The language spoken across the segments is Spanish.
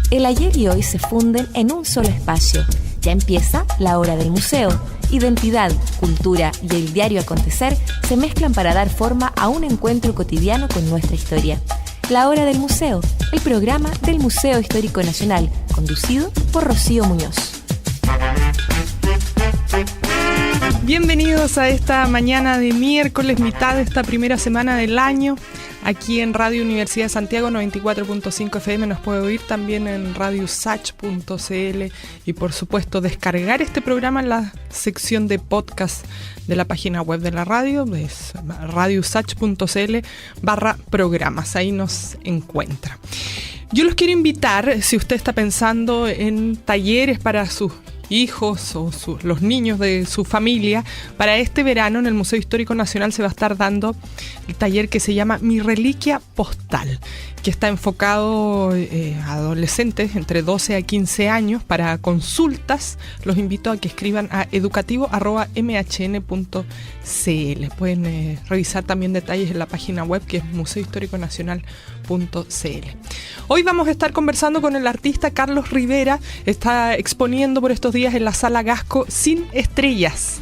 El ayer y hoy se funden en un solo espacio. Ya empieza la hora del museo. Identidad, cultura y el diario acontecer se mezclan para dar forma a un encuentro cotidiano con nuestra historia. La hora del museo, el programa del Museo Histórico Nacional, conducido por Rocío Muñoz. Bienvenidos a esta mañana de miércoles, mitad de esta primera semana del año. Aquí en Radio Universidad de Santiago 94.5 FM nos puede oír también en radiosach.cl y por supuesto descargar este programa en la sección de podcast de la página web de la radio, es radiosach.cl/programas, ahí nos encuentra. Yo los quiero invitar, si usted está pensando en talleres para sus hijos o los niños de su familia, para este verano en el Museo Histórico Nacional se va a estar dando el taller que se llama Mi Reliquia Postal, que está enfocado a adolescentes entre 12 a 15 años. Para consultas los invito a que escriban a educativo@mhn.cl. Pueden revisar también detalles en la página web, que es museohistoriconacional.cl. Hoy vamos a estar conversando con el artista Carlos Rivera. Está exponiendo por estos días en la Sala Gasco Sin Estrellas.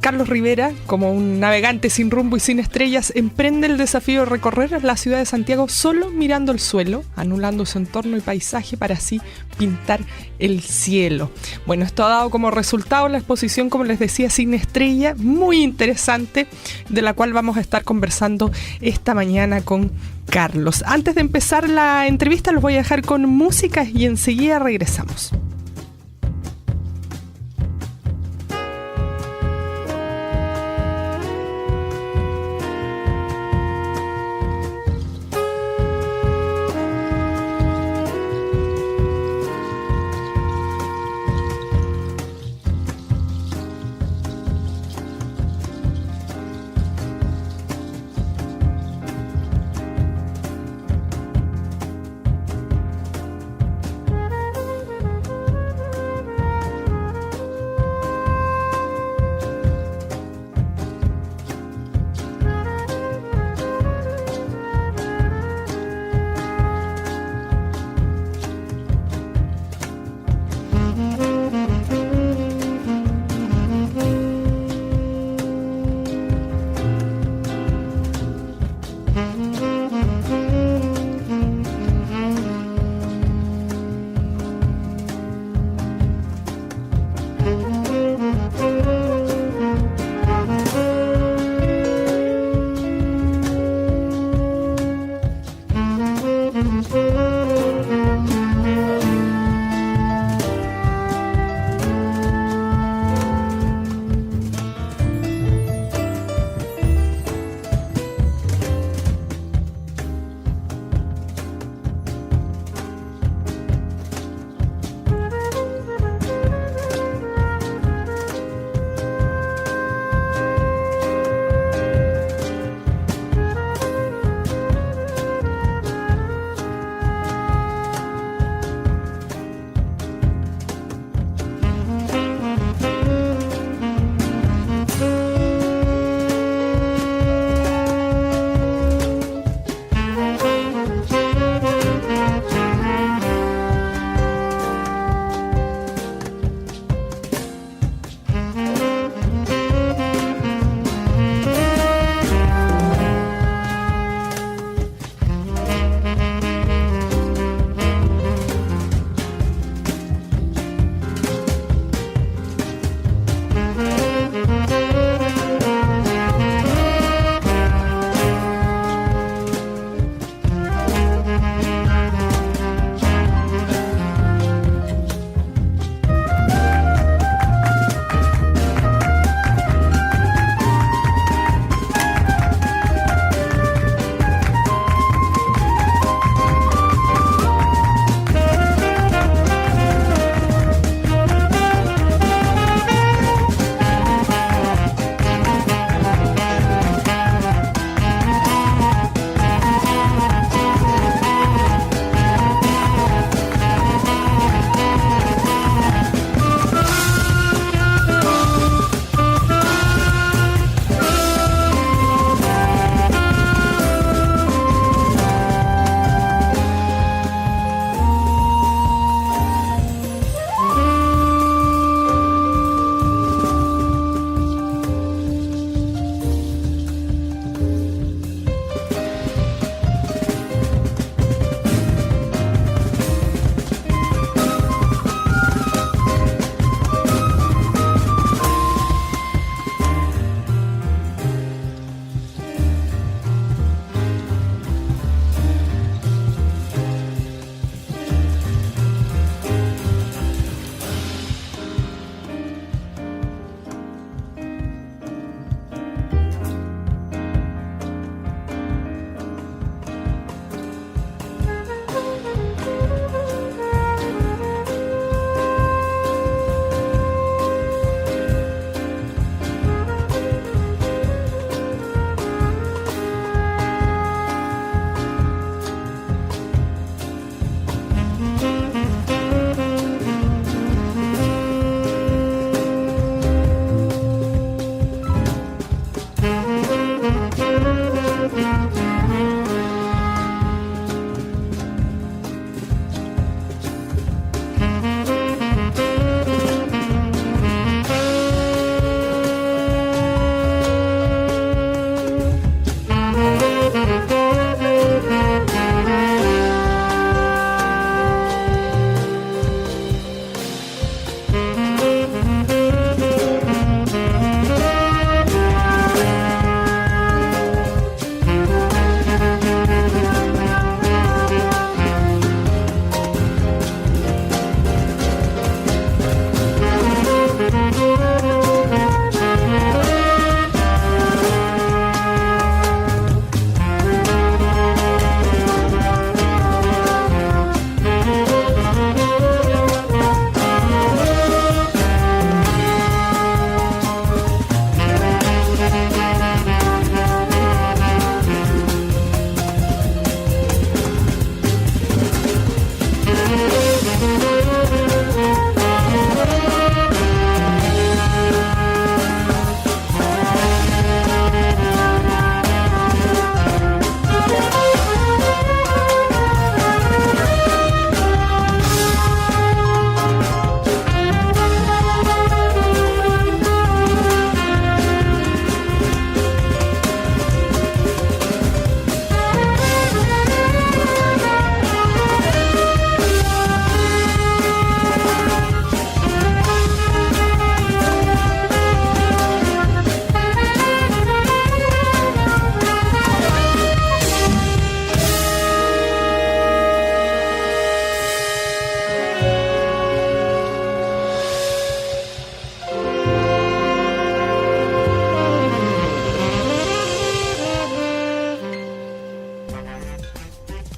Carlos Rivera, como un navegante sin rumbo y sin estrellas, emprende el desafío de recorrer la ciudad de Santiago solo mirando el suelo, anulando su entorno y paisaje para así pintar el cielo. Bueno, esto ha dado como resultado la exposición, como les decía, Sin Estrella, muy interesante, de la cual vamos a estar conversando esta mañana con Carlos. Antes de empezar la entrevista los voy a dejar con música y enseguida regresamos.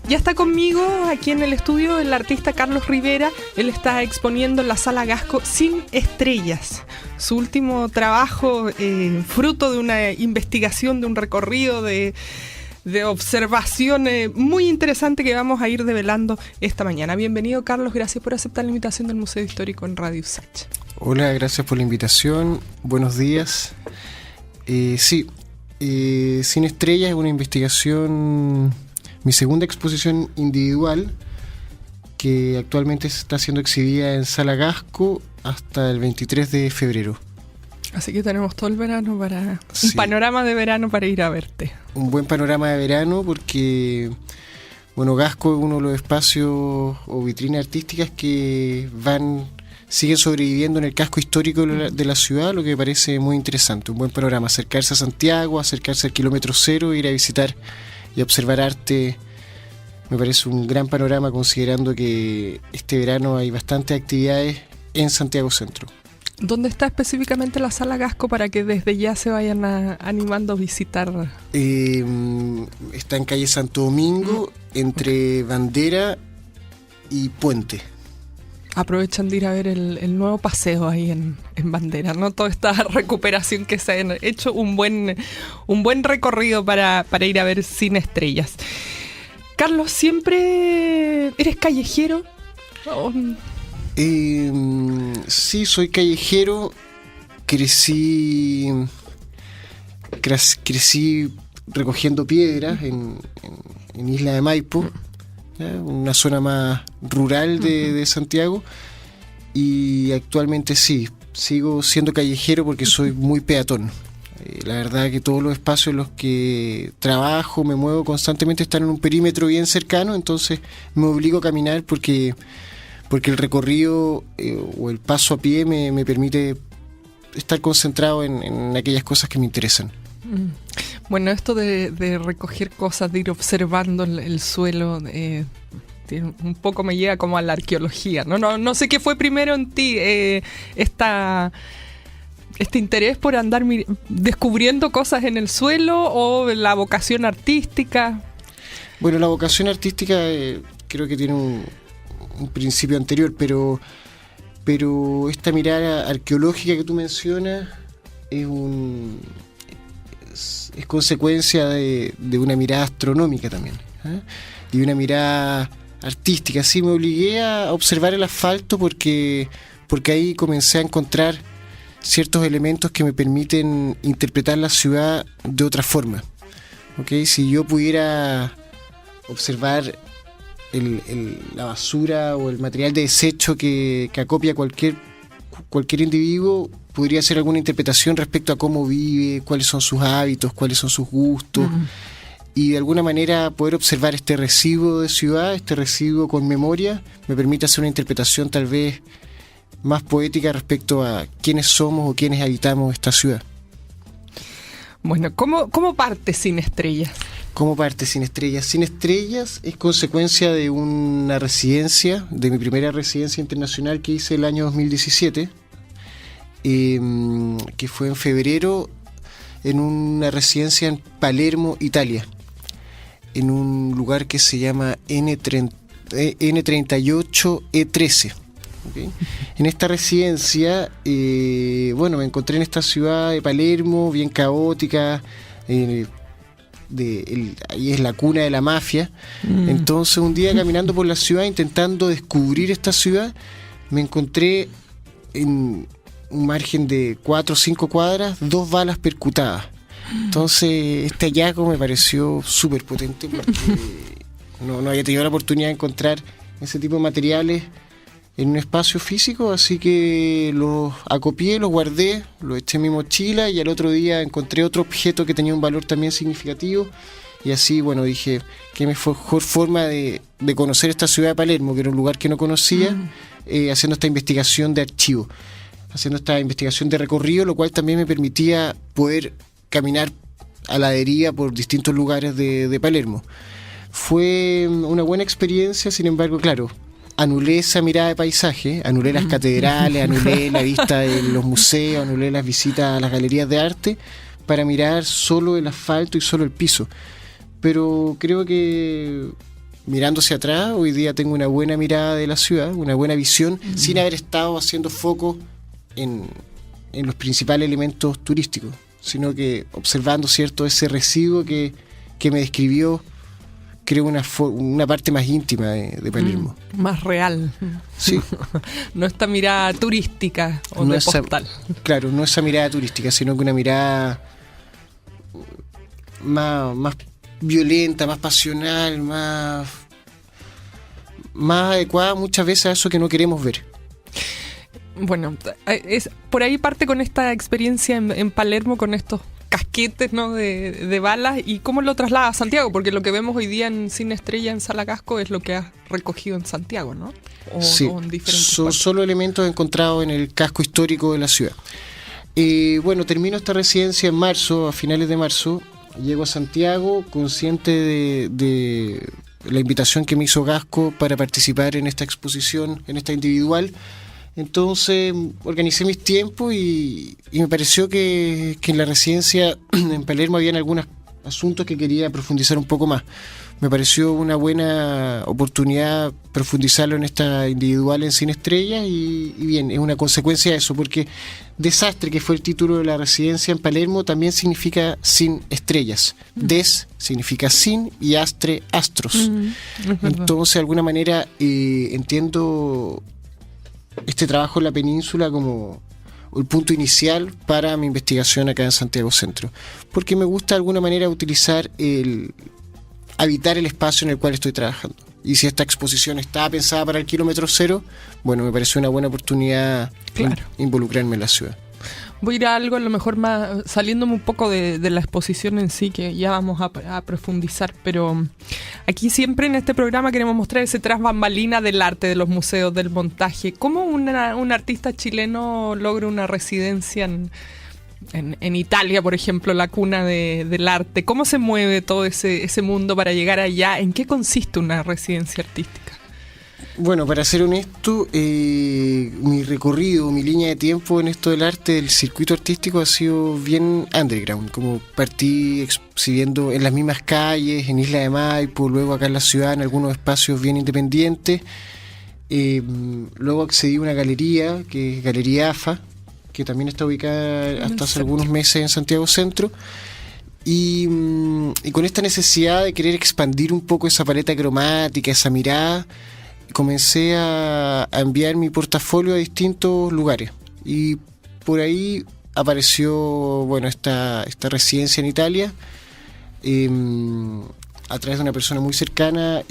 Ya está conmigo aquí en el estudio el artista Carlos Rivera. Él está exponiendo en la Sala Gasco Sin Estrellas, su último trabajo, fruto de una investigación, de un recorrido de observación muy interesante que vamos a ir develando esta mañana. Bienvenido, Carlos, gracias por aceptar la invitación del Museo Histórico en Radio USACH. Hola, gracias por la invitación, buenos días. Sin Estrellas es una investigación, mi segunda exposición individual, que actualmente está siendo exhibida en Sala Gasco hasta el 23 de febrero. Así que tenemos todo el verano para... Sí. Un panorama de verano para ir a verte. Un buen panorama de verano porque, bueno, Gasco es uno de los espacios o vitrinas artísticas que siguen sobreviviendo en el casco histórico de la ciudad, lo que me parece muy interesante. Un buen panorama, acercarse a Santiago, acercarse al kilómetro cero, ir a visitar y observar arte. Me parece un gran panorama considerando que este verano hay bastantes actividades en Santiago Centro. ¿Dónde está específicamente la Sala Gasco para que desde ya se vayan animando a visitar? Está en calle Santo Domingo, entre Bandera y Puente. Aprovechan de ir a ver el nuevo paseo ahí en Bandera, ¿no? Toda esta recuperación que se han hecho, un buen recorrido para ir a ver Sin Estrellas. Carlos, ¿siempre eres callejero? Sí, soy callejero. Crecí recogiendo piedras en Isla de Maipo, una zona más rural de Santiago, y actualmente sí, sigo siendo callejero porque soy muy peatón. La verdad que todos los espacios en los que trabajo, me muevo constantemente, están en un perímetro bien cercano, entonces me obligo a caminar porque el recorrido o el paso a pie me permite estar concentrado en aquellas cosas que me interesan. Bueno, esto de recoger cosas, de ir observando el suelo, un poco me llega como a la arqueología, ¿no? No sé qué fue primero en ti, este interés por andar descubriendo cosas en el suelo o la vocación artística. Bueno, la vocación artística creo que tiene un principio anterior, pero esta mirada arqueológica que tú mencionas es consecuencia de una mirada astronómica también, y una mirada artística. Sí, me obligué a observar el asfalto porque ahí comencé a encontrar ciertos elementos que me permiten interpretar la ciudad de otra forma. ¿ok? Si yo pudiera observar la basura o el material de desecho que acopia cualquier individuo, podría hacer alguna interpretación respecto a cómo vive, cuáles son sus hábitos, cuáles son sus gustos, y de alguna manera poder observar este residuo de ciudad, este residuo con memoria, me permite hacer una interpretación tal vez más poética respecto a quiénes somos o quiénes habitamos esta ciudad. Bueno, ¿cómo parte Sin Estrellas? ¿Cómo parte Sin Estrellas? Sin Estrellas es consecuencia de una residencia, de mi primera residencia internacional que hice el año 2017, que fue en febrero, en una residencia en Palermo, Italia, en un lugar que se llama N38E13. ¿Okay? En esta residencia, me encontré en esta ciudad de Palermo, bien caótica, ahí es la cuna de la mafia. Entonces un día caminando por la ciudad, intentando descubrir esta ciudad, me encontré en un margen de 4 o 5 cuadras 2 balas percutadas. Entonces este hallazgo me pareció súper potente porque no había tenido la oportunidad de encontrar ese tipo de materiales en un espacio físico, así que los acopié, los guardé, los eché en mi mochila, y al otro día encontré otro objeto que tenía un valor también significativo, y así, dije, qué mejor forma de conocer esta ciudad de Palermo, que era un lugar que no conocía, haciendo esta investigación de archivo, haciendo esta investigación de recorrido, lo cual también me permitía poder caminar a la deriva por distintos lugares de Palermo. Fue una buena experiencia, sin embargo, claro, anulé esa mirada de paisaje, anulé las catedrales, anulé la vista de los museos, anulé las visitas a las galerías de arte para mirar solo el asfalto y solo el piso. Pero creo que mirando hacia atrás, hoy día tengo una buena mirada de la ciudad, una buena visión, sin haber estado haciendo foco en los principales elementos turísticos, sino que observando, ¿cierto?, ese residuo que me describió, creo, una parte más íntima de Palermo. Más real. Sí. No esta mirada turística o no de postal. Claro, no esa mirada turística, sino que una mirada más violenta, más pasional, más adecuada muchas veces a eso que no queremos ver. Bueno, por ahí parte con esta experiencia en Palermo, con estos casquetes, ¿no?, de balas, y cómo lo traslada a Santiago, porque lo que vemos hoy día en Sin Estrella en Sala Casco es lo que has recogido en Santiago, ¿no? Sí, o en diferentes son partes. solo elementos encontrados en el casco histórico de la ciudad. Termino esta residencia en marzo, a finales de marzo, llego a Santiago consciente de la invitación que me hizo Gasco para participar en esta exposición, en esta individual. Entonces organicé mis tiempos y me pareció que en la residencia en Palermo habían algunos asuntos que quería profundizar un poco más. Me pareció una buena oportunidad profundizarlo en esta individual en Sin Estrellas y bien, es una consecuencia de eso, porque Desastre, que fue el título de la residencia en Palermo, también significa sin estrellas. Des significa sin y astre, astros. Entonces, de alguna manera, entiendo este trabajo en la península como el punto inicial para mi investigación acá en Santiago Centro, porque me gusta de alguna manera utilizar habitar el espacio en el cual estoy trabajando. Y si esta exposición está pensada para el kilómetro cero, me pareció una buena oportunidad, claro, involucrarme en la ciudad. Voy a ir a algo a lo mejor más, saliéndome un poco de la exposición en sí, que ya vamos a profundizar, pero aquí siempre en este programa queremos mostrar ese tras bambalina del arte, de los museos, del montaje. ¿Cómo un artista chileno logra una residencia en Italia, por ejemplo, la cuna del arte? ¿Cómo se mueve todo ese mundo para llegar allá? ¿En qué consiste una residencia artística? Bueno, para ser honesto, mi recorrido, mi línea de tiempo en esto del arte, del circuito artístico, ha sido bien underground. Como partí exhibiendo en las mismas calles, en Isla de Maipo, luego acá en la ciudad, en algunos espacios bien independientes. Luego accedí a una galería, que es Galería AFA, que también está ubicada hasta hace algunos meses en Santiago Centro. Y con esta necesidad de querer expandir un poco esa paleta cromática, esa mirada, comencé a enviar mi portafolio a distintos lugares. Y por ahí apareció esta residencia en Italia, a través de una persona muy cercana,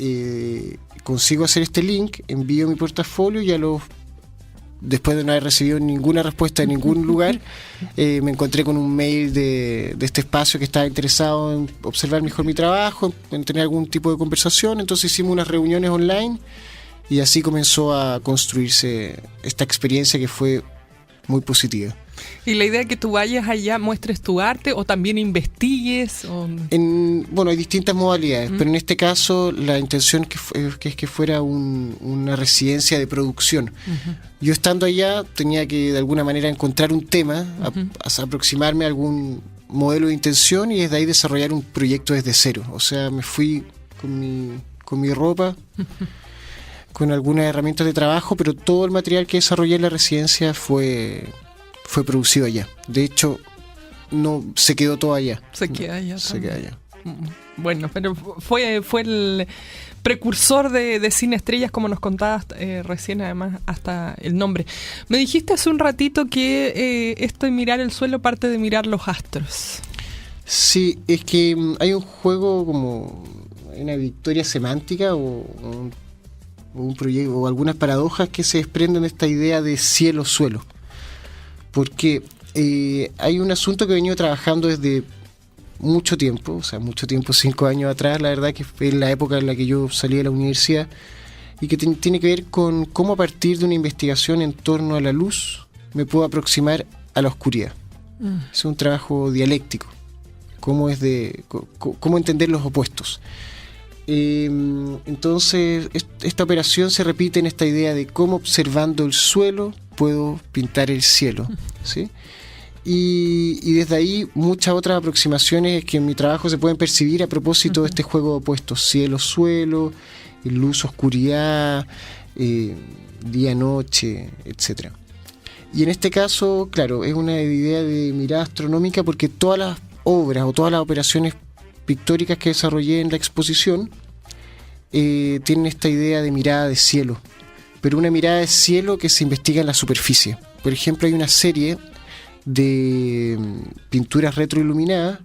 consigo hacer este link, envío mi portafolio y después de no haber recibido ninguna respuesta de ningún lugar, me encontré con un mail de este espacio que estaba interesado en observar mejor mi trabajo, en tener algún tipo de conversación. Entonces hicimos unas reuniones online y así comenzó a construirse esta experiencia que fue muy positiva. ¿Y la idea es que tú vayas allá, muestres tu arte o también investigues? Bueno, hay distintas modalidades, pero en este caso la intención es que fuera una residencia de producción. Yo estando allá tenía que de alguna manera encontrar un tema, aproximarme a algún modelo de intención y desde ahí desarrollar un proyecto desde cero. O sea, me fui con mi ropa, con algunas herramientas de trabajo, pero todo el material que desarrollé en la residencia fue producido allá. De hecho, no se quedó todo allá. Se queda allá. Se queda allá. Bueno, pero fue el precursor de Cine Estrellas, como nos contabas recién, además, hasta el nombre. Me dijiste hace un ratito que esto de mirar el suelo parte de mirar los astros. Sí, es que hay un juego como una victoria semántica o un proyecto o algunas paradojas que se desprenden de esta idea de cielo-suelo. Porque hay un asunto que he venido trabajando desde mucho tiempo, o sea, mucho tiempo, 5 años atrás, la verdad que fue en la época en la que yo salí de la universidad, y que tiene que ver con cómo a partir de una investigación en torno a la luz me puedo aproximar a la oscuridad. Es un trabajo dialéctico, cómo entender los opuestos. Entonces esta operación se repite en esta idea de cómo observando el suelo puedo pintar el cielo, ¿sí? Y desde ahí muchas otras aproximaciones que en mi trabajo se pueden percibir a propósito de este juego de opuestos, cielo-suelo, luz-oscuridad, día-noche, etc. Y en este caso, claro, es una idea de mirada astronómica porque todas las obras o todas las operaciones pictóricas que desarrollé en la exposición tienen esta idea de mirada de cielo, pero una mirada de cielo que se investiga en la superficie. Por ejemplo, hay una serie de pinturas retroiluminadas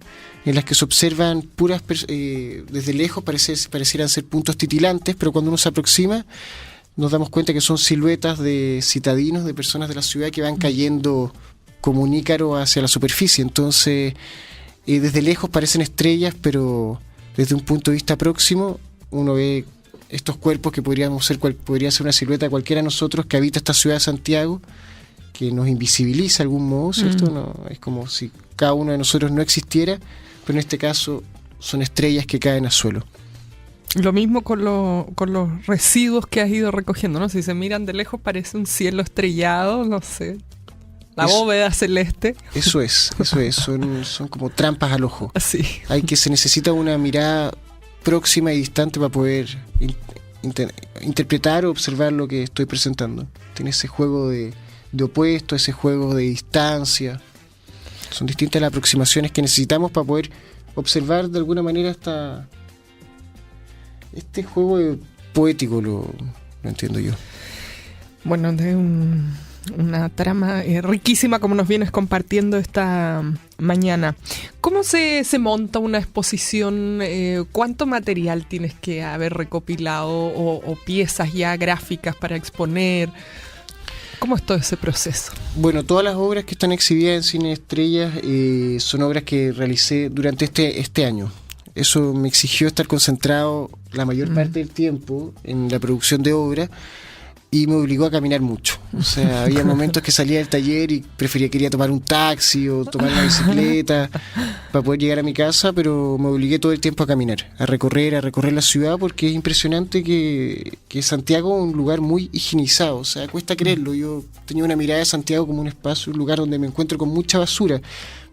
en las que se observan desde lejos parecieran ser puntos titilantes, pero cuando uno se aproxima nos damos cuenta que son siluetas de citadinos, de personas de la ciudad que van cayendo como un ícaro hacia la superficie. Entonces desde lejos parecen estrellas, pero desde un punto de vista próximo uno ve estos cuerpos que podría ser una silueta de cualquiera de nosotros que habita esta ciudad de Santiago, que nos invisibiliza de algún modo, ¿cierto? No, es como si cada uno de nosotros no existiera, pero en este caso son estrellas que caen al suelo. Lo mismo con los residuos que has ido recogiendo, ¿no? Si se miran de lejos parece un cielo estrellado, no sé, la bóveda celeste. Eso es, son como trampas al ojo. Sí. Se necesita una mirada próxima y distante para poder interpretar o observar lo que estoy presentando. Tiene ese juego de opuestos, ese juego de distancia. Son distintas las aproximaciones que necesitamos para poder observar de alguna manera este juego poético, lo entiendo yo. Bueno, de una trama riquísima como nos vienes compartiendo esta mañana. ¿Cómo se monta una exposición? ¿Cuánto material tienes que haber recopilado o piezas ya gráficas para exponer? ¿Cómo es todo ese proceso? Bueno, todas las obras que están exhibidas en Cine Estrellas son obras que realicé durante este año. Eso me exigió estar concentrado la mayor parte del tiempo en la producción de obra y me obligó a caminar mucho. O sea, había momentos que salía del taller y quería tomar un taxi o tomar una bicicleta para poder llegar a mi casa, pero me obligué todo el tiempo a caminar, a recorrer la ciudad, porque es impresionante que Santiago es un lugar muy higienizado. O sea, cuesta creerlo. Yo tenía una mirada de Santiago como un espacio, un lugar donde me encuentro con mucha basura,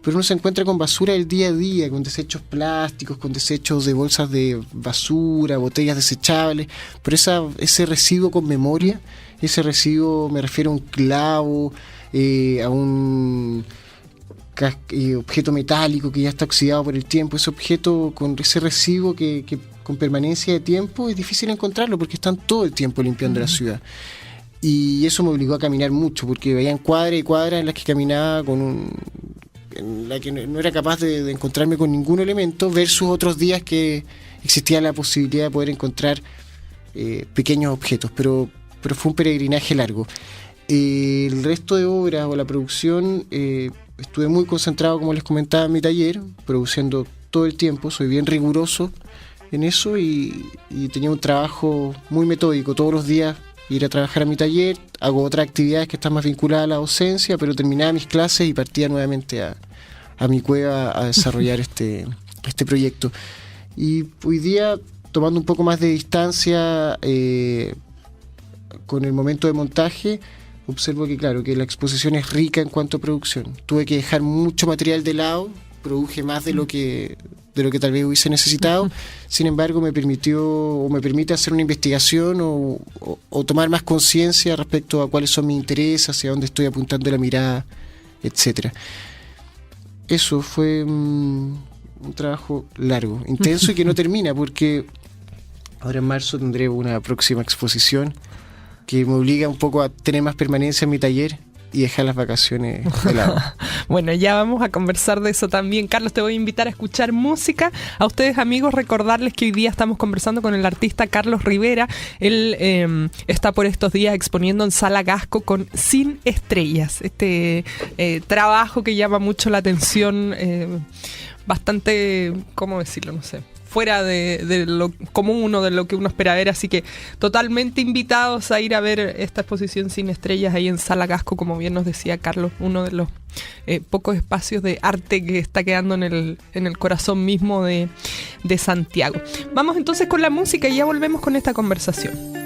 pero uno se encuentra con basura del día a día, con desechos plásticos, con desechos de bolsas de basura, botellas desechables, pero ese residuo con memoria, ese residuo me refiero a un clavo, a un objeto metálico que ya está oxidado por el tiempo. Ese objeto con ese residuo que con permanencia de tiempo es difícil encontrarlo porque están todo el tiempo limpiando la ciudad. Y eso me obligó a caminar mucho, porque veían cuadras y cuadras en las que caminaba con en la que no era capaz de encontrarme con ningún elemento, versus otros días que existía la posibilidad de poder encontrar pequeños objetos, pero fue un peregrinaje largo. El resto de obras o la producción, estuve muy concentrado, como les comentaba, en mi taller, produciendo todo el tiempo, soy bien riguroso en eso y tenía un trabajo muy metódico. Todos los días ir a trabajar a mi taller, hago otras actividades que están más vinculadas a la docencia, pero terminaba mis clases y partía nuevamente a mi cueva a desarrollar este proyecto. Y hoy día, tomando un poco más de distancia con el momento de montaje, observo que claro, que la exposición es rica en cuanto a producción. Tuve que dejar mucho material de lado, produje más de lo que tal vez hubiese necesitado. Sin embargo, me permite hacer una investigación o tomar más conciencia respecto a cuáles son mis intereses, hacia dónde estoy apuntando la mirada, etcétera. Eso fue un trabajo largo, intenso y que no termina, porque ahora en marzo tendré una próxima exposición que me obliga un poco a tener más permanencia en mi taller y dejar las vacaciones de lado. Bueno, ya vamos a conversar de eso también. Carlos, te voy a invitar a escuchar música. A ustedes, amigos, recordarles que hoy día estamos conversando con el artista Carlos Rivera. Él está por estos días exponiendo en Sala Gasco con Sin Estrellas. Trabajo que llama mucho la atención, bastante, ¿cómo decirlo? No sé, fuera de lo común o de lo que uno espera ver, así que totalmente invitados a ir a ver esta exposición Sin Estrellas ahí en Sala Gasco, como bien nos decía Carlos, uno de los pocos espacios de arte que está quedando en el corazón mismo de Santiago. Vamos entonces con la música y ya volvemos con esta conversación.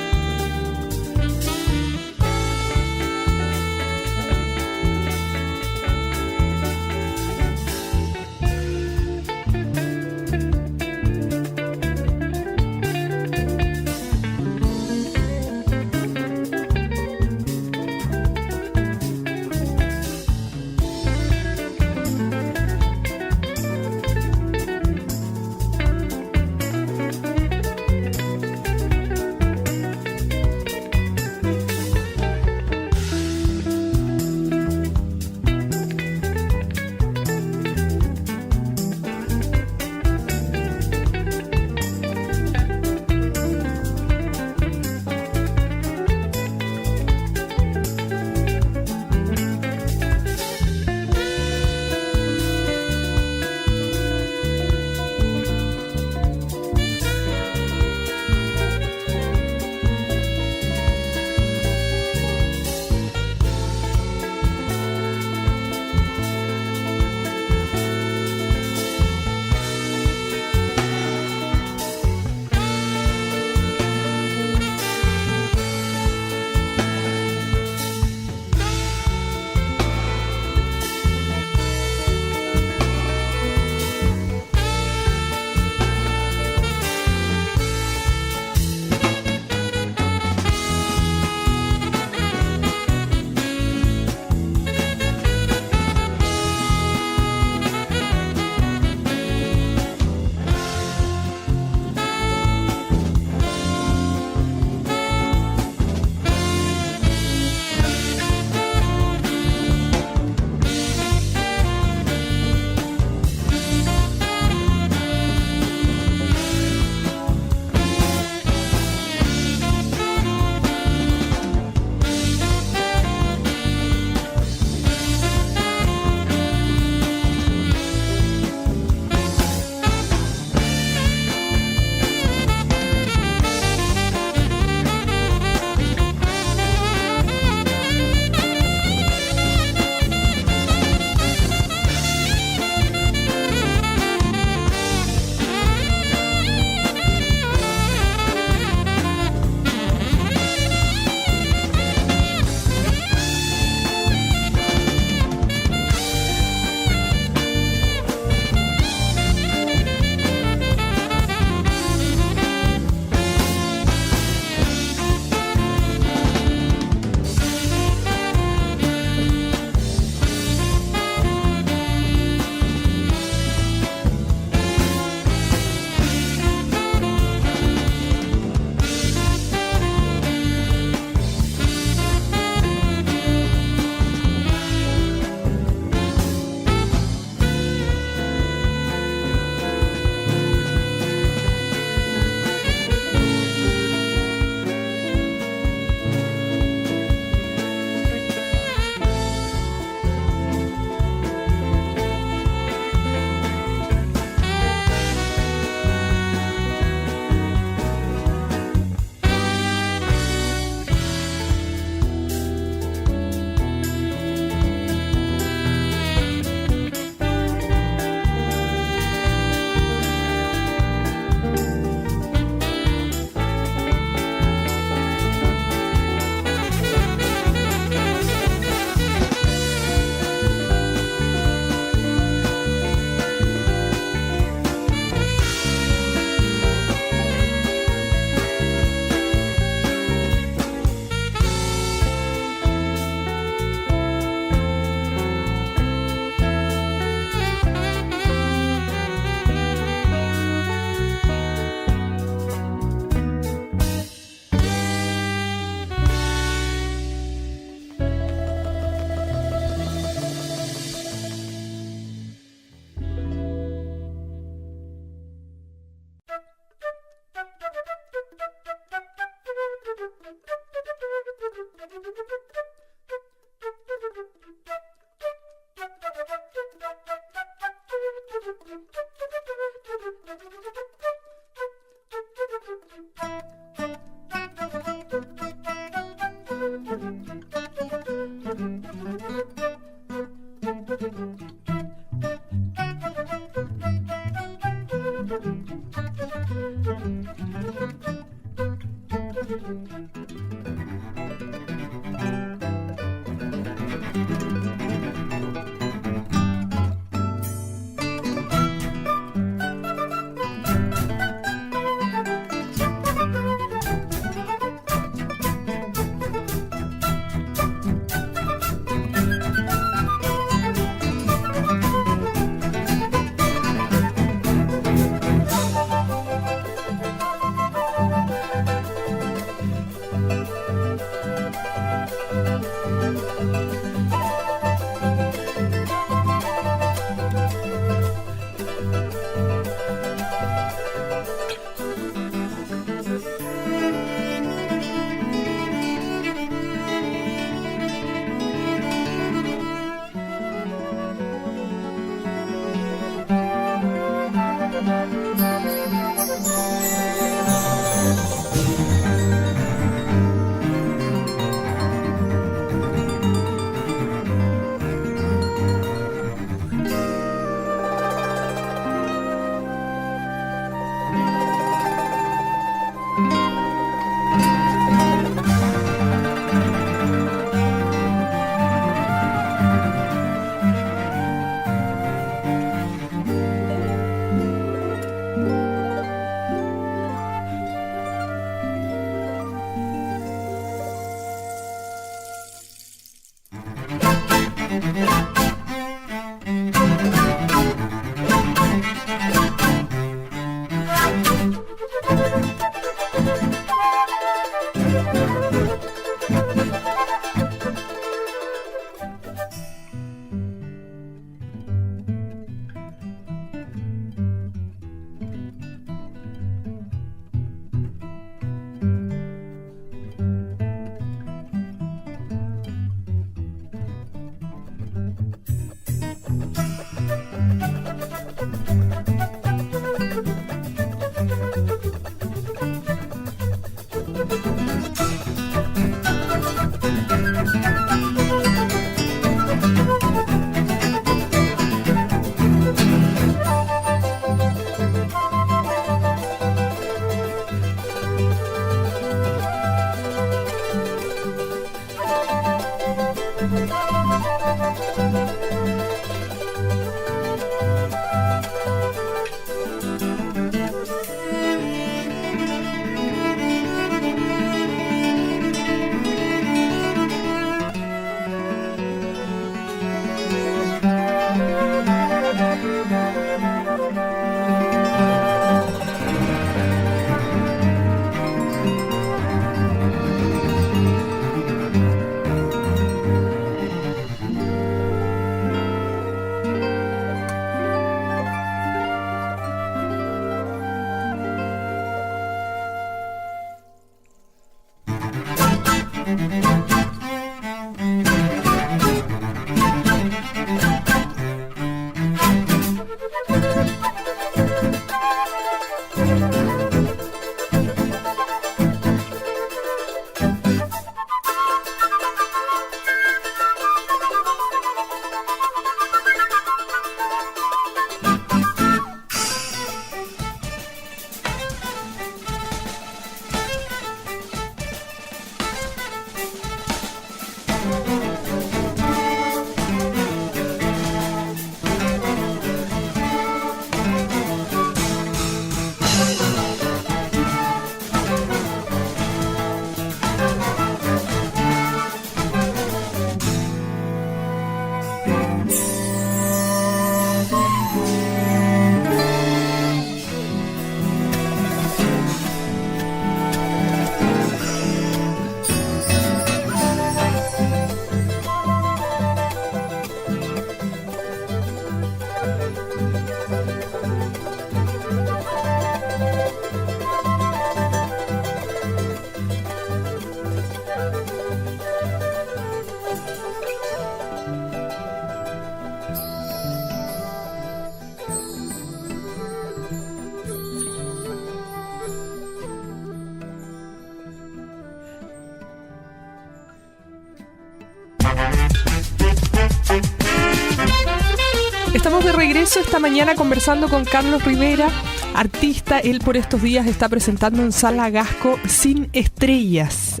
Estamos de regreso esta mañana conversando con Carlos Rivera, artista. Él por estos días está presentando en Sala Gasco Sin Estrellas.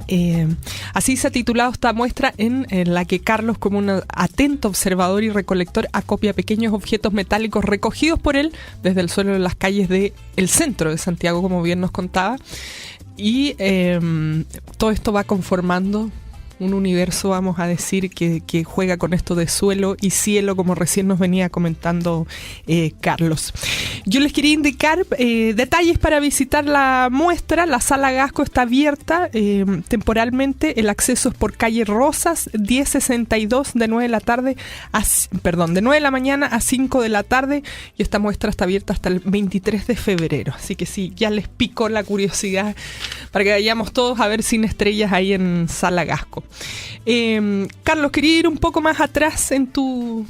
Así se ha titulado esta muestra en la que Carlos, como un atento observador y recolector, acopia pequeños objetos metálicos recogidos por él desde el suelo de las calles del centro de Santiago, como bien nos contaba. Y todo esto va conformando un universo, vamos a decir, que juega con esto de suelo y cielo, como recién nos venía comentando Carlos. Yo les quería indicar detalles para visitar la muestra. La Sala Gasco está abierta temporalmente. El acceso es por calle Rosas, 1062, de 9 de la mañana a 5 de la tarde. Y esta muestra está abierta hasta el 23 de febrero. Así que sí, ya les picó la curiosidad para que vayamos todos a ver Cine Estrellas ahí en Sala Gasco. Carlos, quería ir un poco más atrás en tu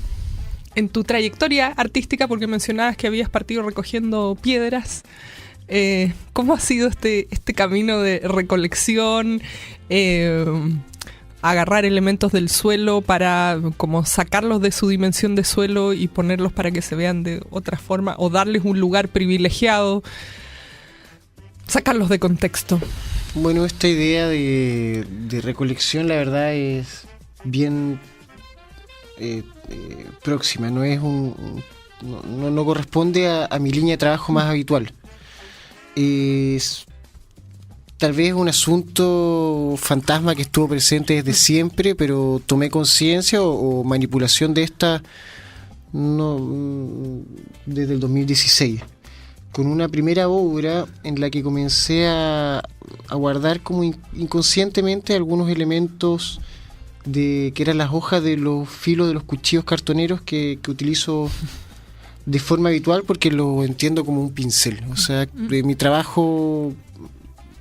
trayectoria artística, porque mencionabas que habías partido recogiendo piedras. ¿Cómo ha sido este camino de recolección? Agarrar elementos del suelo para como sacarlos de su dimensión de suelo y ponerlos para que se vean de otra forma, o darles un lugar privilegiado, sacarlos de contexto. Bueno, esta idea de recolección, la verdad, es bien próxima. No es no corresponde a mi línea de trabajo más habitual. Es tal vez un asunto fantasma que estuvo presente desde siempre, pero tomé conciencia o manipulación de esta desde el 2016. Con una primera obra en la que comencé a guardar como inconscientemente algunos elementos que eran las hojas de los filos de los cuchillos cartoneros que utilizo de forma habitual, porque lo entiendo como un pincel. O sea, mi trabajo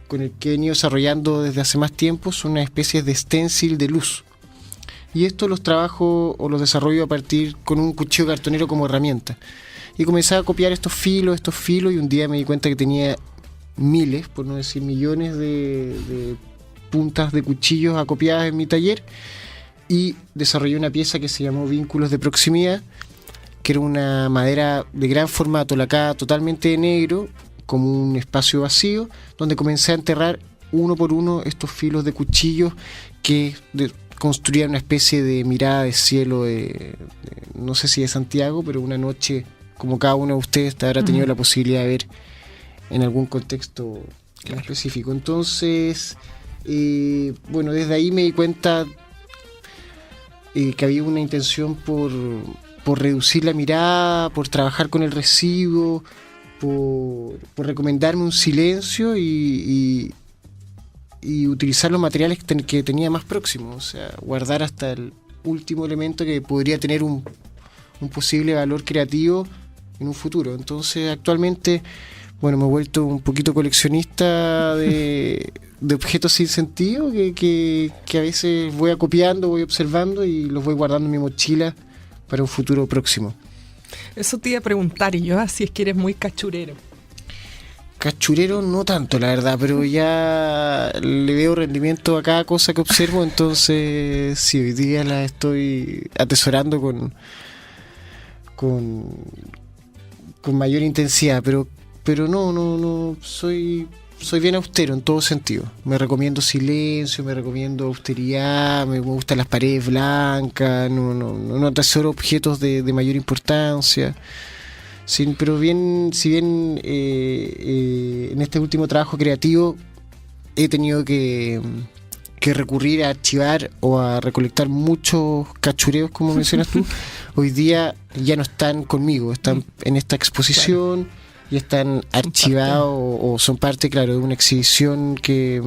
con el que he venido desarrollando desde hace más tiempo son una especie de stencil de luz. Y esto los trabajo o los desarrollo a partir con un cuchillo cartonero como herramienta. Y comencé a copiar estos filos, y un día me di cuenta que tenía miles, por no decir millones, de puntas de cuchillos acopiadas en mi taller, y desarrollé una pieza que se llamó Vínculos de Proximidad, que era una madera de gran formato, lacada totalmente de negro, como un espacio vacío, donde comencé a enterrar uno por uno estos filos de cuchillos que construían una especie de mirada de cielo, no sé si de Santiago, pero una noche como cada uno de ustedes habrá tenido la posibilidad de ver en algún contexto específico. Entonces, bueno, desde ahí me di cuenta que había una intención por reducir la mirada, por trabajar con el residuo, por recomendarme un silencio y utilizar los materiales que tenía más próximos, o sea, guardar hasta el último elemento que podría tener un posible valor creativo en un futuro. Entonces, actualmente, bueno, me he vuelto un poquito coleccionista de objetos sin sentido que a veces voy acopiando, voy observando y los voy guardando en mi mochila para un futuro próximo. Eso te iba a preguntar, y yo así es que eres muy cachurero. Cachurero no tanto, la verdad, pero ya le veo rendimiento a cada cosa que observo, entonces sí, hoy día la estoy atesorando con mayor intensidad, pero no soy bien austero en todo sentido. Me recomiendo silencio, me recomiendo austeridad, me gustan las paredes blancas, no atesoro objetos de mayor importancia. Sí, pero si bien en este último trabajo creativo he tenido que recurrir a archivar o a recolectar muchos cachureos, como mencionas tú, hoy día ya no están conmigo, están en esta exposición, claro, y están archivados o son parte, claro, de una exhibición que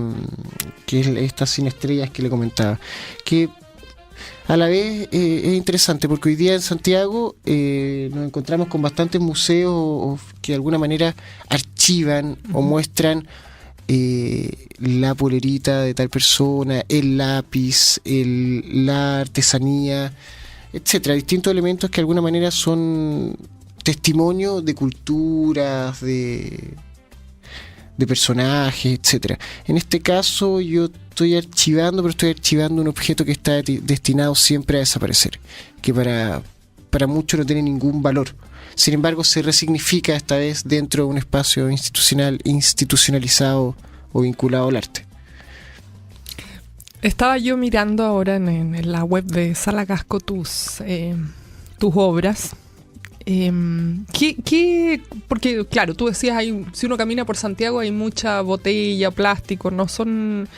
es esta Cine Estrellas que le comentaba, que a la vez es interesante porque hoy día en Santiago nos encontramos con bastantes museos que de alguna manera archivan o muestran la polerita de tal persona, el lápiz, la artesanía, etcétera, distintos elementos que de alguna manera son testimonio de culturas, de personajes, etcétera. En este caso yo estoy archivando un objeto que está destinado siempre a desaparecer, que para muchos no tiene ningún valor. Sin embargo, se resignifica esta vez dentro de un espacio institucionalizado o vinculado al arte. Estaba yo mirando ahora en la web de Sala Gasco tus obras. Porque claro, tú decías, si uno camina por Santiago hay mucha botella, plástico, no son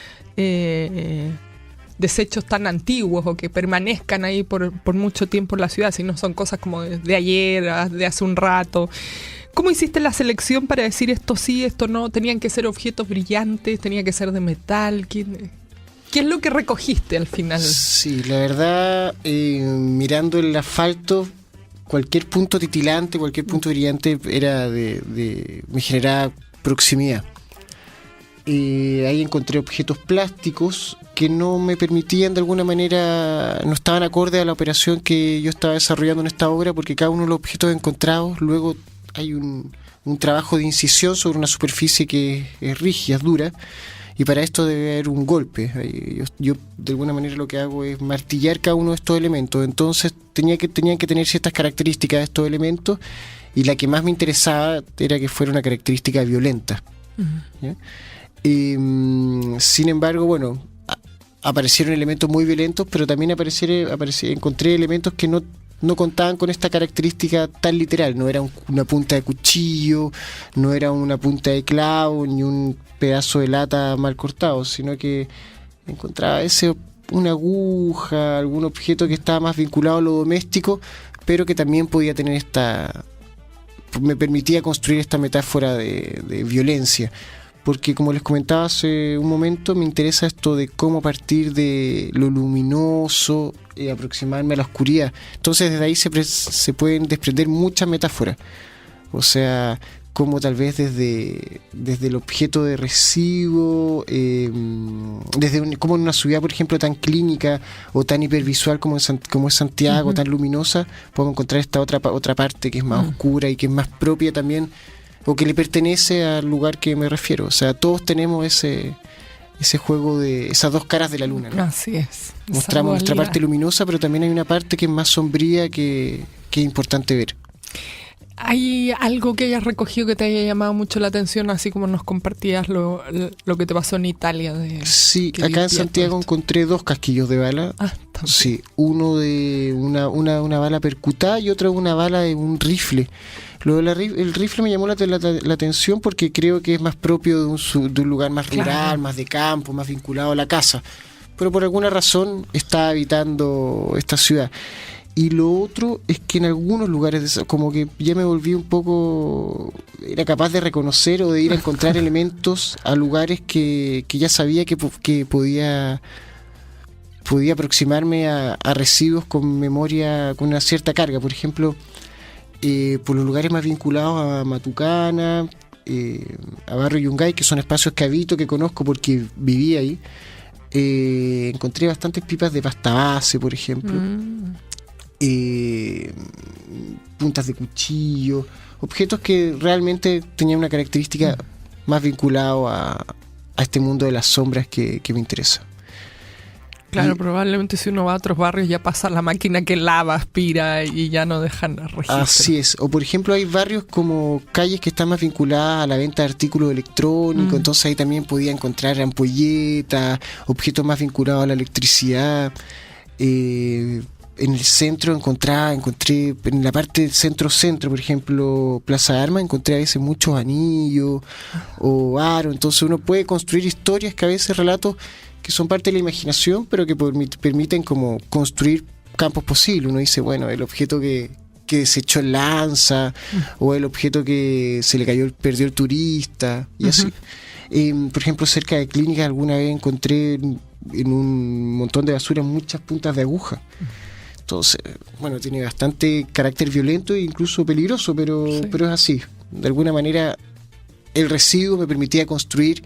desechos tan antiguos o que permanezcan ahí por mucho tiempo en la ciudad, sino son cosas como de ayer, de hace un rato. ¿Cómo hiciste la selección para decir esto sí, esto no? ¿Tenían que ser objetos brillantes? ¿Tenía que ser de metal? ¿Qué es lo que recogiste al final? Sí, la verdad, mirando el asfalto, cualquier punto titilante, cualquier punto brillante era me generaba proximidad. Ahí encontré objetos plásticos que no me permitían de alguna manera, no estaban acorde a la operación que yo estaba desarrollando en esta obra, porque cada uno de los objetos encontrados, luego hay un trabajo de incisión sobre una superficie que es rígida, es dura, y para esto debe haber un golpe. Yo de alguna manera lo que hago es martillar cada uno de estos elementos, entonces tenían que tener ciertas características de estos elementos, y la que más me interesaba era que fuera una característica violenta. ¿Ya? Sin embargo, bueno, aparecieron elementos muy violentos, pero también encontré elementos que no contaban con esta característica tan literal. No era una punta de cuchillo, no era una punta de clavo, ni un pedazo de lata mal cortado, sino que encontraba una aguja, algún objeto que estaba más vinculado a lo doméstico, pero que también podía tener me permitía construir esta metáfora de violencia. Porque, como les comentaba hace un momento, me interesa esto de cómo partir de lo luminoso y aproximarme a la oscuridad. Entonces desde ahí se pueden desprender muchas metáforas. O sea, como tal vez desde el objeto de recibo, como en una ciudad, por ejemplo, tan clínica o tan hipervisual como es Santiago, tan luminosa, podemos encontrar esta otra parte que es más oscura y que es más propia también, o que le pertenece al lugar que me refiero. O sea, todos tenemos ese juego de esas dos caras de la luna, ¿no? Así es. Mostramos nuestra parte luminosa, pero también hay una parte que es más sombría que es importante ver. ¿Hay algo que hayas recogido que te haya llamado mucho la atención, así como nos compartías lo que te pasó en Italia? Sí, acá en Santiago encontré 2 casquillos de bala. Sí, uno de una bala percutada y otro una bala de un rifle. El rifle me llamó la atención porque creo que es más propio de un lugar más rural, más de campo, más vinculado a la casa. Pero por alguna razón está habitando esta ciudad. Y lo otro es que en algunos lugares, como que ya me volví un poco, era capaz de reconocer o de ir a encontrar elementos a lugares que ya sabía que podía aproximarme a residuos con memoria, con una cierta carga. Por ejemplo, por los lugares más vinculados a Matucana, a Barrio Yungay, que son espacios que habito, que conozco porque viví ahí, encontré bastantes pipas de pasta base, por ejemplo. Puntas de cuchillo, objetos que realmente tenían una característica más vinculado a este mundo de las sombras que me interesa. Claro, probablemente si uno va a otros barrios ya pasa la máquina que lava, aspira y ya no dejan registro. Así es. O por ejemplo hay barrios como calles que están más vinculadas a la venta de artículos electrónicos, entonces ahí también podía encontrar ampolletas, objetos más vinculados a la electricidad. En el centro encontré en la parte del centro, por ejemplo, Plaza de Armas, encontré a veces muchos anillos o aros. Entonces uno puede construir historias que a veces relatos que son parte de la imaginación, pero que permiten como construir campos posibles. Uno dice, bueno, el objeto que desechó el lanza, o el objeto que se le perdió el turista, y así. Por ejemplo, cerca de clínicas alguna vez encontré en un montón de basura muchas puntas de aguja. Entonces, bueno, tiene bastante carácter violento e incluso peligroso, pero es así. De alguna manera, el residuo me permitía construir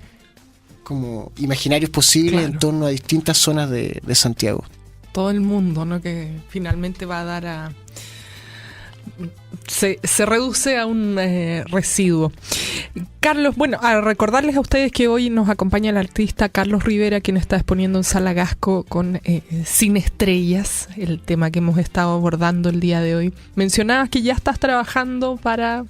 como imaginarios posibles en torno a distintas zonas de Santiago. Todo el mundo, ¿no? Que finalmente va a dar a... Se reduce a un residuo. Carlos, bueno, a recordarles a ustedes que hoy nos acompaña el artista Carlos Rivera, quien está exponiendo en Sala Gasco con Sin Estrellas, el tema que hemos estado abordando el día de hoy. Mencionabas que ya estás trabajando para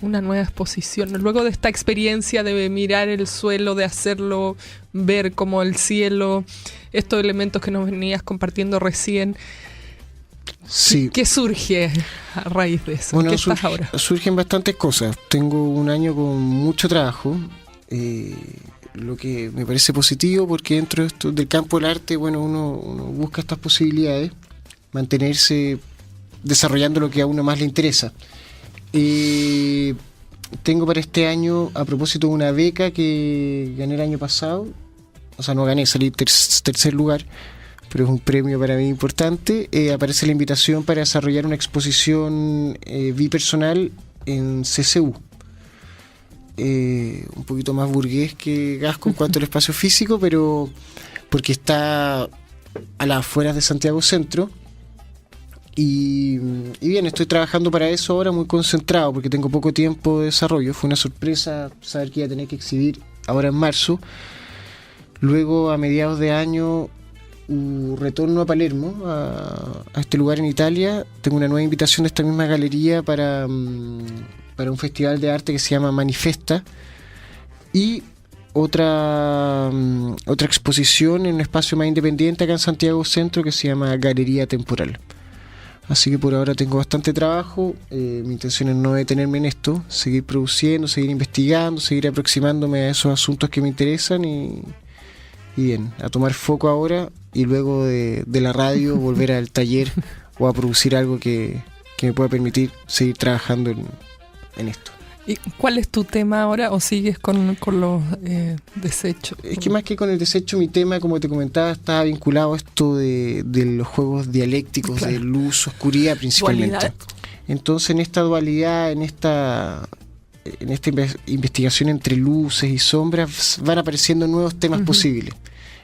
una nueva exposición, luego de esta experiencia de mirar el suelo, de hacerlo ver como el cielo, estos elementos que nos venías compartiendo recién. Sí. ¿Qué surge a raíz de eso? Bueno, ¿Qué estás ahora? Surgen bastantes cosas. Tengo un año con mucho trabajo. lo que me parece positivo, porque dentro de esto, del campo del arte, bueno, uno busca estas posibilidades, mantenerse desarrollando lo que a uno más le interesa. Tengo para este año, a propósito, una beca que gané el año pasado. O sea, no gané, salí tercer lugar, pero es un premio para mí importante. Aparece la invitación para desarrollar una exposición bipersonal en CCU. Un poquito más burgués que Gasco en cuanto al espacio físico, pero porque está a las afueras de Santiago Centro. Y bien, estoy trabajando para eso ahora muy concentrado porque tengo poco tiempo de desarrollo. Fue una sorpresa saber que iba a tener que exhibir ahora en marzo. Luego, a mediados de año, retorno a Palermo, a este lugar en Italia. Tengo una nueva invitación de esta misma galería para un festival de arte que se llama Manifesta. Y otra exposición en un espacio más independiente acá en Santiago Centro que se llama Galería Temporal. Así que por ahora tengo bastante trabajo. Mi intención es no detenerme en esto, seguir produciendo, seguir investigando, seguir aproximándome a esos asuntos que me interesan y bien, a tomar foco ahora y luego de la radio volver al taller o a producir algo que me pueda permitir seguir trabajando en esto. ¿Y cuál es tu tema ahora o sigues con los desechos? Es que más que con el desecho, mi tema, como te comentaba, está vinculado a esto de los juegos dialécticos, claro, de luz, oscuridad principalmente. Dualidad. Entonces, en esta dualidad, en esta investigación entre luces y sombras, van apareciendo nuevos temas posibles.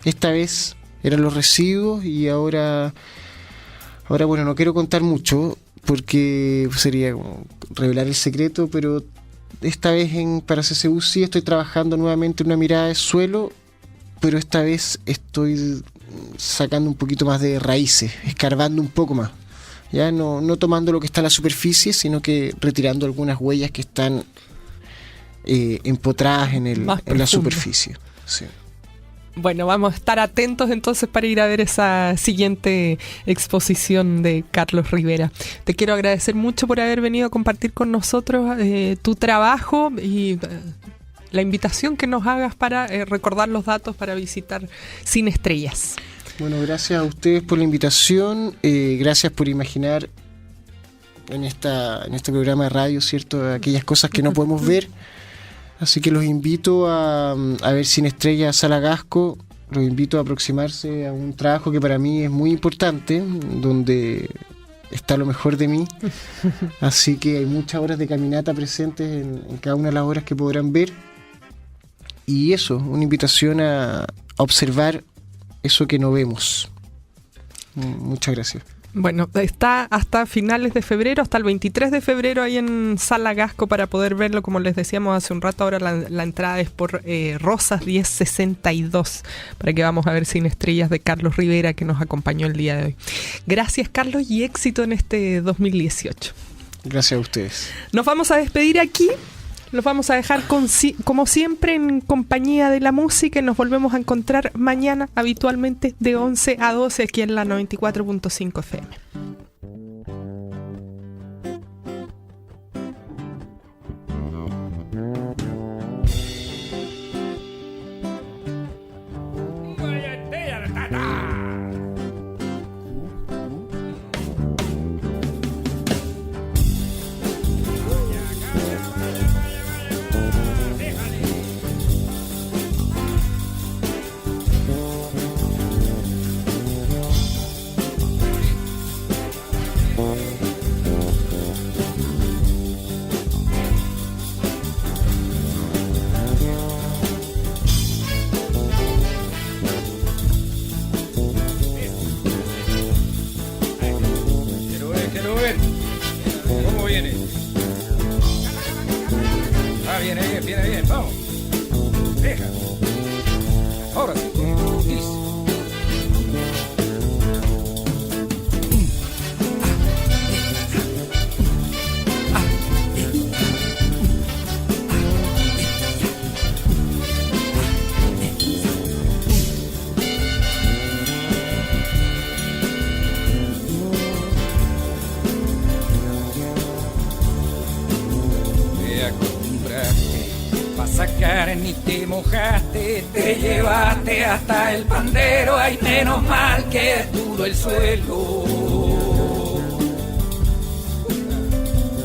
Esta vez eran los residuos y ahora bueno, no quiero contar mucho porque sería como revelar el secreto, pero esta vez para CCU sí estoy trabajando nuevamente una mirada de suelo, pero esta vez estoy sacando un poquito más de raíces, escarbando un poco más. Ya no tomando lo que está en la superficie, sino que retirando algunas huellas que están empotradas en la superficie. Sí. Bueno, vamos a estar atentos entonces para ir a ver esa siguiente exposición de Carlos Rivera. Te quiero agradecer mucho por haber venido a compartir con nosotros tu trabajo y la invitación que nos hagas para recordar los datos para visitar Cine Estrellas. Bueno, gracias a ustedes por la invitación, gracias por imaginar en este programa de radio, ¿cierto?, aquellas cosas que no podemos ver. Así que los invito a ver Cine Estrellas Sala Gasco, los invito a aproximarse a un trabajo que para mí es muy importante, donde está lo mejor de mí. Así que hay muchas horas de caminata presentes en cada una de las horas que podrán ver. Y eso, una invitación a observar eso que no vemos. Muchas gracias. Bueno, está hasta finales de febrero, hasta el 23 de febrero ahí en Sala Gasco para poder verlo. Como les decíamos hace un rato, ahora la entrada es por Rosas 1062, para que vamos a ver Cine Estrellas de Carlos Rivera, que nos acompañó el día de hoy. Gracias, Carlos, y éxito en este 2018. Gracias a ustedes. Nos vamos a despedir aquí. Los vamos a dejar como siempre en compañía de la música y nos volvemos a encontrar mañana habitualmente de 11 a 12 aquí en la 94.5 FM. Viene bien, vamos. Deja. Ahora sí. Sacar en y te mojaste, te llevaste hasta el pandero. Ay, menos mal que es duro el suelo.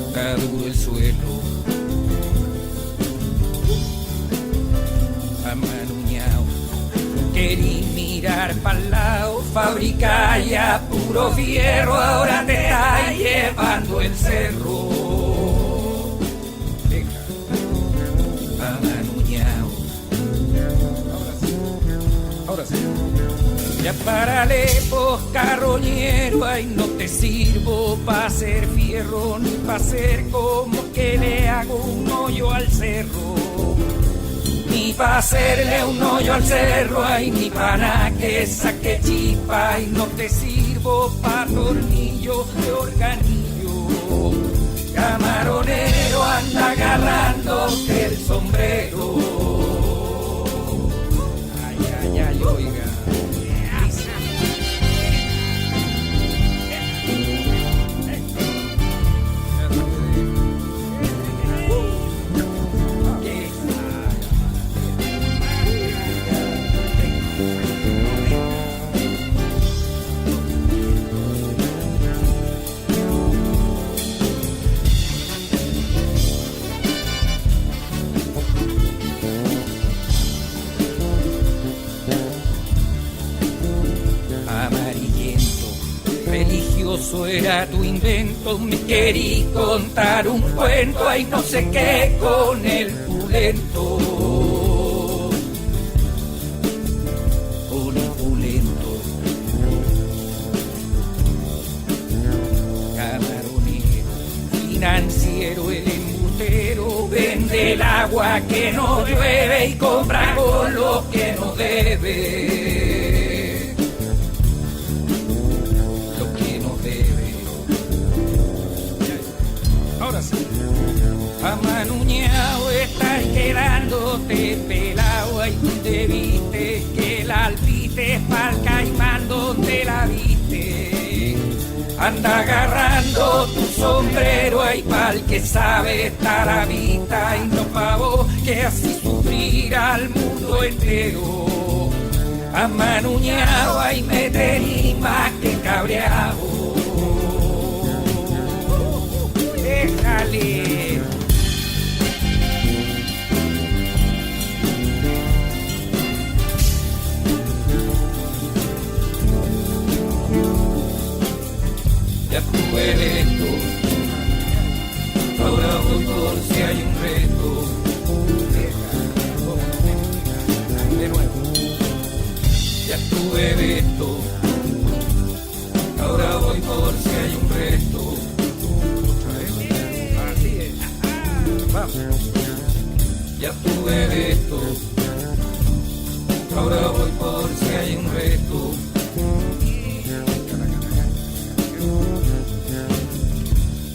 Está duro el suelo. Amanuñao, querí mirar pa'l lado, fabrica ya puro fierro, ahora te está llevando el cerro. Amanuñao. Ahora sí. Ya párale, vos carroñero, ay, no te sirvo pa' hacer fierro, ni pa' hacer como que le hago un hoyo al cerro. Ni pa' hacerle un hoyo al cerro, ay, ni pa' nada que saque chispa, ay, no te sirvo pa' tornillo de organillo. Camaronero, anda agarrándote el sombrero. Ay, ay, ay, oiga. Religioso era tu invento, me querí contar un cuento, ay, no sé qué con el pulento. Con el pulento. Camaronero, financiero, el embutero, vende el agua que no llueve y compra con lo que no debe. Ahora sí. Amanuñao, estás quedándote pelado. Ay, te viste que la alpiste pa'l Caimán donde la viste. Anda agarrando tu sombrero, ay, pa'l que sabe estar a vista. Y no pa' vos que así sufrir al mundo entero. Amanuñao, ay, me tení más que cabreado. Déjale. Ya tuve esto, ahora voy por si hay un reto. De nuevo. Ya tuve esto, ahora voy por si hay un reto. Ya tuve esto, ahora voy por si hay un reto.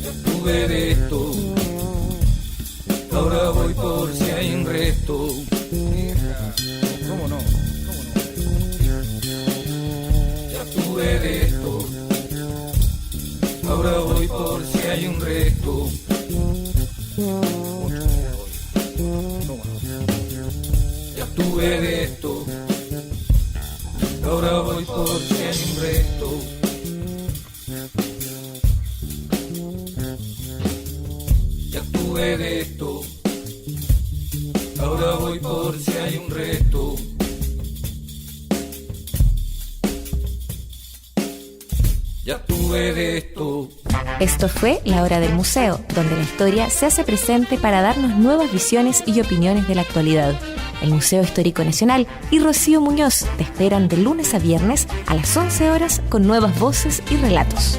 Ya tuve esto, ahora voy por si hay un reto. ¿Cómo no? Ya tuve esto, ahora voy por si hay un reto. Ya tuve de esto, ahora voy por si hay un reto. Ya tuve de esto, ahora voy por si hay un reto. Ya tuve de esto. Esto fue La Hora del Museo, donde la historia se hace presente para darnos nuevas visiones y opiniones de la actualidad. El Museo Histórico Nacional y Rocío Muñoz te esperan de lunes a viernes a las 11 horas con nuevas voces y relatos.